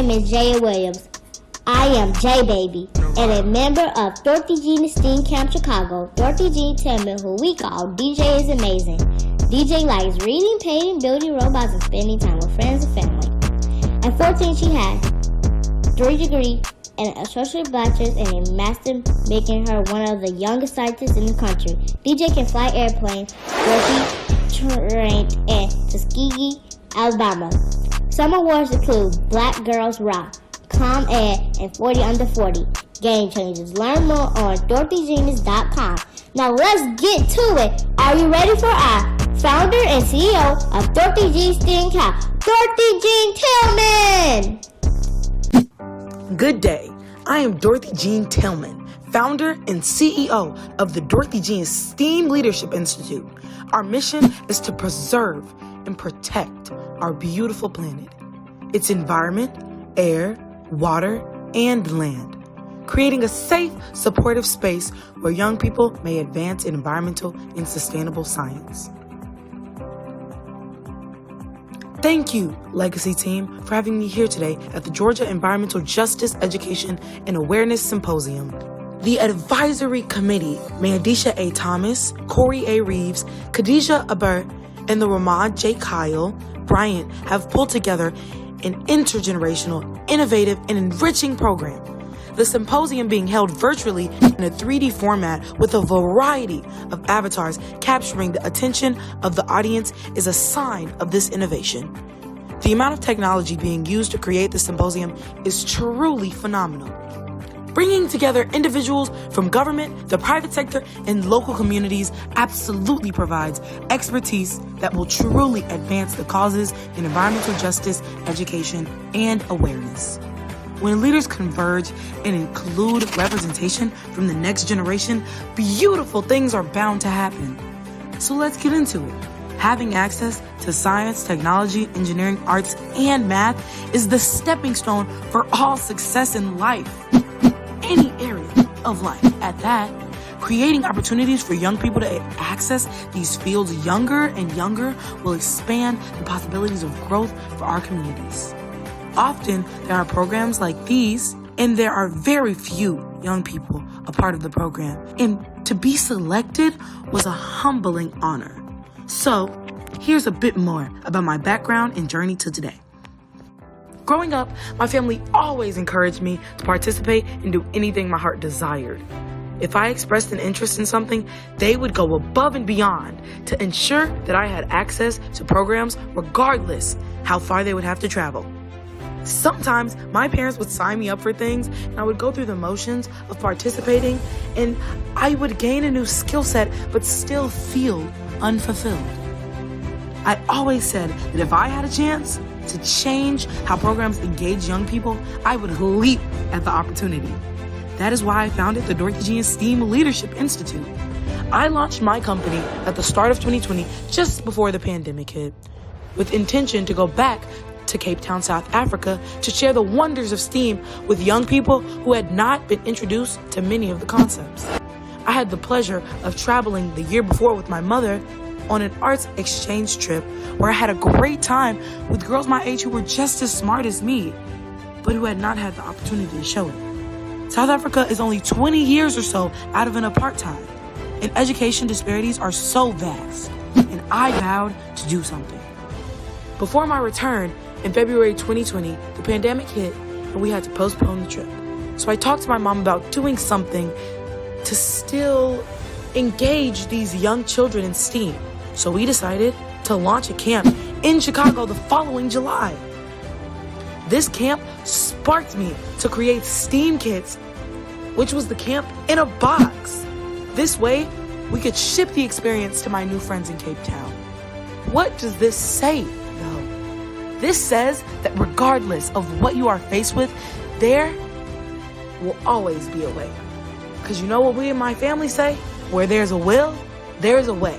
name is Jaya Williams. I am J-Baby, and a member of Dorothy Jean STEAM Camp Chicago. Dorothy Jean Tillman, who we call DJ, is amazing. DJ likes reading, painting, building robots, and spending time with friends and family. At 14, she has 3 degrees and an associate bachelor's and a master, making her one of the youngest scientists in the country. DJ can fly airplanes. Dorothy trained in Tuskegee, Alabama. Some awards include Black Girls Rock, ComEd, and 40 Under 40. Game Changers. Learn more on DorothyGenius.com. Now let's get to it. Are you ready for our founder and CEO of Dorothy Jean STEAM Camp, Dorothy Jean Tillman? Good day. I am Dorothy Jean Tillman, founder and CEO of the Dorothy Jean STEAM Leadership Institute. Our mission is to preserve and protect our beautiful planet, its environment, air, water, and land, creating a safe, supportive space where young people may advance in environmental and sustainable science. Thank you, Legacy Team, for having me here today at the Georgia Environmental Justice Education and Awareness Symposium. The Advisory Committee, Mandisha A. Thomas, Corey A. Reeves, Khadijah Aber, and the Ramad J. Kyle Bryant have pulled together an intergenerational, innovative, and enriching program. The symposium being held virtually in a 3D format with a variety of avatars capturing the attention of the audience is a sign of this innovation. The amount of technology being used to create the symposium is truly phenomenal. Bringing together individuals from government, the private sector, and local communities absolutely provides expertise that will truly advance the causes in environmental justice, education, and awareness. When leaders converge and include representation from the next generation, beautiful things are bound to happen. So let's get into it. Having access to science, technology, engineering, arts, and math is the stepping stone for all success in life. Any area of life at that. Creating opportunities for young people to access these fields younger and younger will expand the possibilities of growth for our communities. Often, there are programs like these, and there are very few young people a part of the program. And to be selected was a humbling honor. So, here's a bit more about my background and journey to today. Growing up, my family always encouraged me to participate and do anything my heart desired. If I expressed an interest in something, they would go above and beyond to ensure that I had access to programs regardless how far they would have to travel. Sometimes my parents would sign me up for things and I would go through the motions of participating and I would gain a new skill set but still feel unfulfilled. I always said that if I had a chance to change how programs engage young people, I would leap at the opportunity. That is why I founded the Dorothy Jean STEAM Leadership Institute. I launched my company at the start of 2020, just before the pandemic hit, with intention to go back to Cape Town, South Africa, to share the wonders of STEAM with young people who had not been introduced to many of the concepts. I had the pleasure of traveling the year before with my mother on an arts exchange trip where I had a great time with girls my age who were just as smart as me, but who had not had the opportunity to show it. South Africa is only 20 years or so out of an apartheid, and education disparities are so vast, and I vowed to do something. Before my return, in February 2020, the pandemic hit and we had to postpone the trip. So I talked to my mom about doing something to still engage these young children in STEAM. So we decided to launch a camp in Chicago the following July. This camp sparked me to create STEAM Kits, which was the camp in a box. This way, we could ship the experience to my new friends in Cape Town. What does this say, though? This says that regardless of what you are faced with, there will always be a way. Because you know what we and my family say? Where there's a will, there's a way.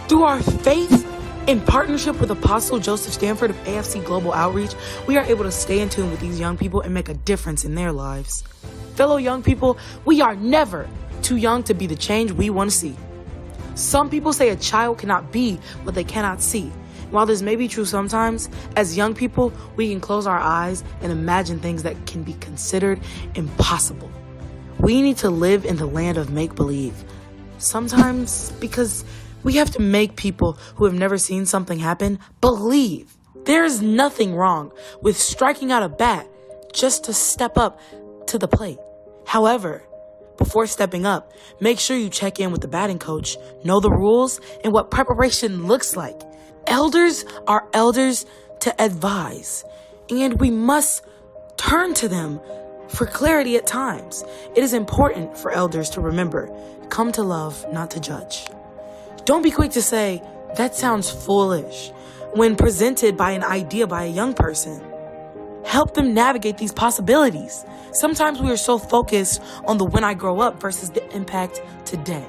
Through our faith, in partnership with Apostle Joseph Stanford of AFC Global Outreach, we are able to stay in tune with these young people and make a difference in their lives. Fellow young people, we are never too young to be the change we want to see. Some people say a child cannot be what they cannot see. While this may be true sometimes, as young people, we can close our eyes and imagine things that can be considered impossible. We need to live in the land of make-believe. Sometimes because we have to make people who have never seen something happen believe. There's nothing wrong with striking out a bat just to step up to the plate. However, before stepping up, make sure you check in with the batting coach, know the rules, and what preparation looks like. Elders are elders to advise, and we must turn to them for clarity at times. It is important for elders to remember, come to love, not to judge. Don't be quick to say, that sounds foolish, when presented by an idea by a young person. Help them navigate these possibilities. Sometimes we are so focused on the when I grow up versus the impact today.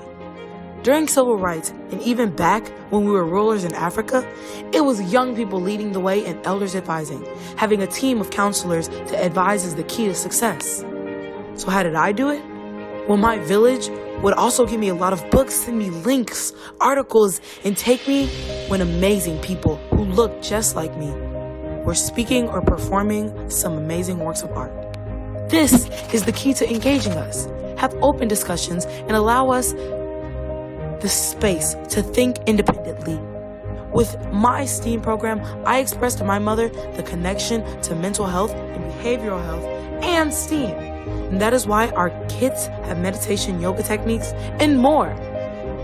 During civil rights, and even back when we were rulers in Africa, it was young people leading the way and elders advising. Having a team of counselors to advise is the key to success. So how did I do it? Well, my village would also give me a lot of books, send me links, articles, and take me when amazing people who looked just like me were speaking or performing some amazing works of art. This is the key to engaging us. Have open discussions and allow us the space to think independently. With my STEAM program, I expressed to my mother the connection to mental health and behavioral health and STEAM. And that is why our kids have meditation, yoga techniques, and more.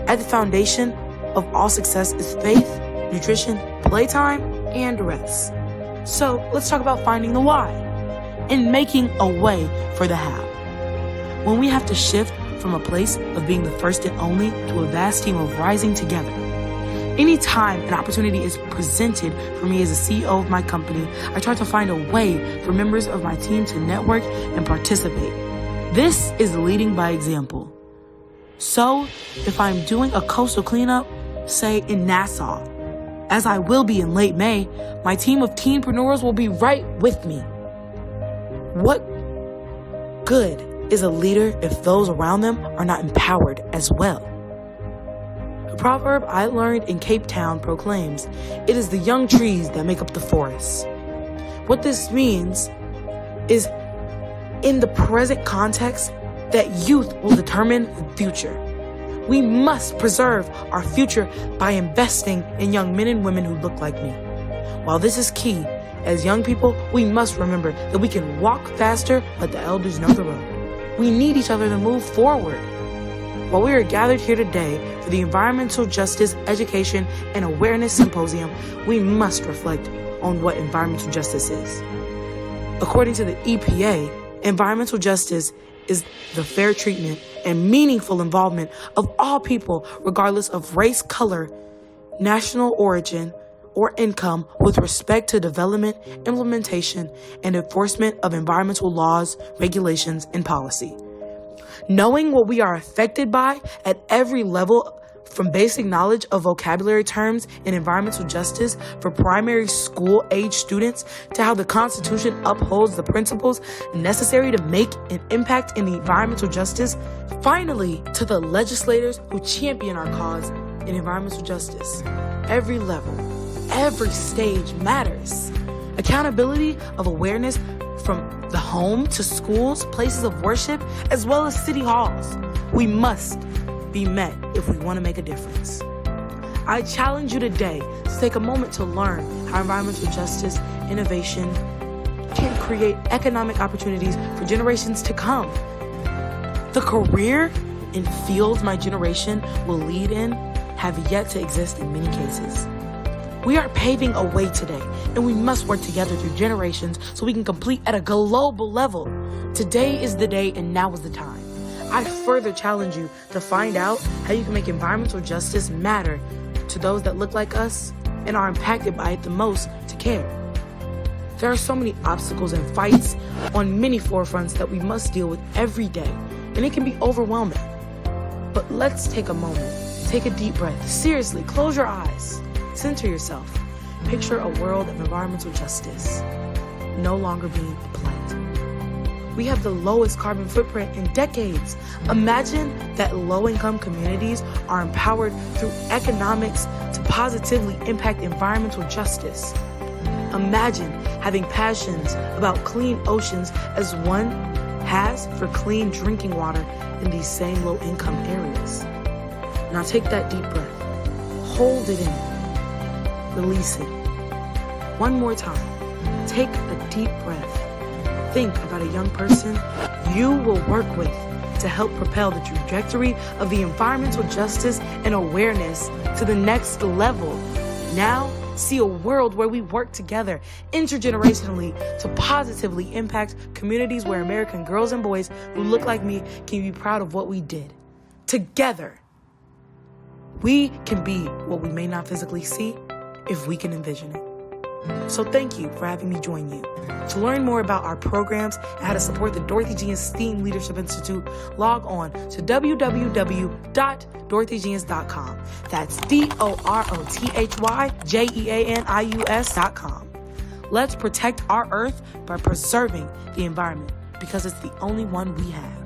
At the foundation of all success is faith, nutrition, playtime, and rest. So let's talk about finding the why and making a way for the how. When we have to shift from a place of being the first and only to a vast team of rising together. Anytime an opportunity is presented for me as a CEO of my company, I try to find a way for members of my team to network and participate. This is leading by example. So, if I'm doing a coastal cleanup, say in Nassau, as I will be in late May, my team of teenpreneurs will be right with me. What good is a leader if those around them are not empowered as well? A proverb I learned in Cape Town proclaims, "It is the young trees that make up the forest." What this means is, in the present context, that youth will determine the future. We must preserve our future by investing in young men and women who look like me. While this is key, as young people, we must remember that we can walk faster, but the elders know the road. We need each other to move forward. While we are gathered here today for the Environmental Justice Education and Awareness Symposium, we must reflect on what environmental justice is. According to the EPA, environmental justice is the fair treatment and meaningful involvement of all people, regardless of race, color, national origin, or income, with respect to development, implementation, and enforcement of environmental laws, regulations, and policy. Knowing what we are affected by at every level, from basic knowledge of vocabulary terms in environmental justice for primary school age students to how the Constitution upholds the principles necessary to make an impact in the environmental justice, finally to the legislators who champion our cause in environmental justice. Every level, every stage matters. Accountability of awareness from the home to schools, places of worship, as well as city halls. We must be met if we want to make a difference. I challenge you today to take a moment to learn how environmental justice innovation can create economic opportunities for generations to come. The career and fields my generation will lead in have yet to exist in many cases. We are paving a way today, and we must work together through generations so we can complete at a global level. Today is the day, and now is the time. I further challenge you to find out how you can make environmental justice matter to those that look like us and are impacted by it the most to care. There are so many obstacles and fights on many forefronts that we must deal with every day, and it can be overwhelming. But let's take a moment, take a deep breath. Seriously, close your eyes, center yourself. Picture a world of environmental justice no longer being a plight. We have the lowest carbon footprint in decades. Imagine that low-income communities are empowered through economics to positively impact environmental justice. Imagine having passions about clean oceans as one has for clean drinking water in these same low-income areas. Now take that deep breath. Hold it in. Release it. One more time. Take a deep breath. Think about a young person you will work with to help propel the trajectory of the environmental justice and awareness to the next level. Now, see a world where we work together intergenerationally to positively impact communities where American girls and boys who look like me can be proud of what we did. Together, we can be what we may not physically see if we can envision it. So thank you for having me join you. To learn more about our programs and how to support the Dorothy G. STEAM Leadership Institute, log on to www.dorothyjeans.com. That's DOROTHYJEANIUS.com. Let's protect our earth by preserving the environment because it's the only one we have.